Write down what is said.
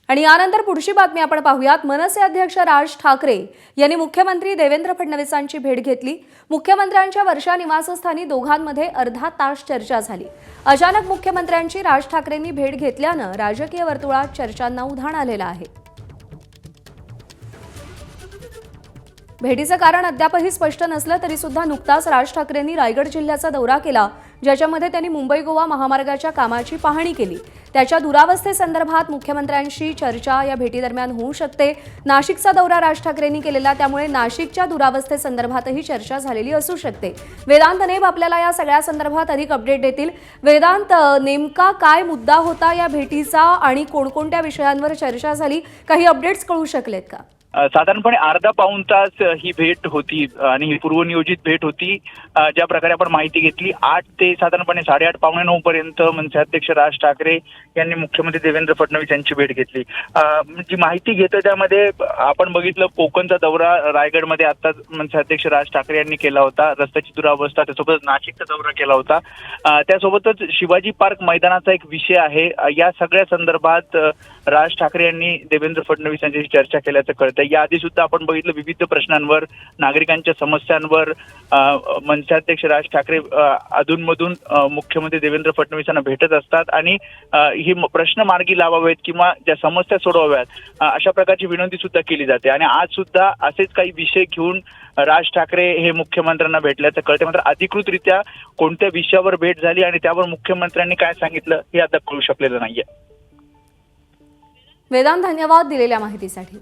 आणि यानंतर पुढची बातमी आपण पाहूयात। मनसे अध्यक्ष राज ठाकरे यांनी मुख्यमंत्री देवेंद्र फडणवीसांची भेट घेतली। मुख्यमंत्र्यांच्या वर्षा निवासस्थानी दोघांमध्ये अर्धा तास चर्चा झाली। अचानक मुख्यमंत्र्यांची राज ठाकरेंनी भेट घेतल्यानं राजकीय वर्तुळात चर्चांना उधाण आलेलं आहे। भेटीचं कारण अद्यापही स्पष्ट नसलं तरी सुद्धा नुकताच राज ठाकरेंनी रायगड जिल्ह्याचा दौरा केला, ज्याच्यामध्ये त्यांनी मुंबई गोवा महामार्गाच्या कामाची पाहणी केली। त्याच्या दुरावस्थेसंदर्भात मुख्यमंत्र्यांशी चर्चा या भेटीदरम्यान होऊ शकते। नाशिकचा दौरा राज ठाकरेंनी केलेला, त्यामुळे नाशिकच्या दुरावस्थेसंदर्भातही चर्चा झालेली असू शकते। वेदांत नेब आपल्याला या सगळ्या संदर्भात अधिक अपडेट देतील। वेदांत, नेमका काय मुद्दा होता या भेटीचा आणि कोणकोणत्या विषयांवर चर्चा झाली, काही अपडेट्स कळू शकलेत का? साधारणपणे अर्धा पाऊण तास ही भेट होती आणि ही पूर्वनियोजित भेट होती। ज्या प्रकारे आपण माहिती घेतली, 8 ते साधारणपणे 8:30 पावणे 9 पर्यंत मनसे अध्यक्ष राज ठाकरे यांनी मुख्यमंत्री देवेंद्र फडणवीस यांची भेट घेतली। जी माहिती घेतो त्यामध्ये आपण बघितलं, कोकणचा दौरा रायगडमध्ये आता मनसे अध्यक्ष राज ठाकरे यांनी केला होता, रस्त्याची दुरावस्था, त्यासोबत नाशिकचा दौरा केला होता। त्यासोबतच शिवाजी पार्क मैदानाचा एक विषय आहे। या सगळ्या संदर्भात राज ठाकरे यांनी देवेंद्र फडणवीस यांच्याशी चर्चा केल्याचं कळतं। याआधी सुद्धा आपण बघितलं, विविध प्रश्नांवर, नागरिकांच्या समस्यांवर मनसे अध्यक्ष राज ठाकरे अधूनमधून मुख्यमंत्री देवेंद्र फडणवीसांना भेटत असतात आणि ही प्रश्न मार्गी लावावेत किंवा ज्या समस्या सोडवाव्यात अशा प्रकारची विनंती सुद्धा केली जाते। आणि आज सुद्धा असेच काही विषय घेऊन राज ठाकरे हे मुख्यमंत्र्यांना भेटल्याचं कळते। मात्र अधिकृतरित्या कोणत्या विषयावर भेट झाली आणि त्यावर मुख्यमंत्र्यांनी काय सांगितलं हे आता कळू शकलेलं नाहीये। वेदांत, धन्यवाद दिलेल्या माहितीसाठी।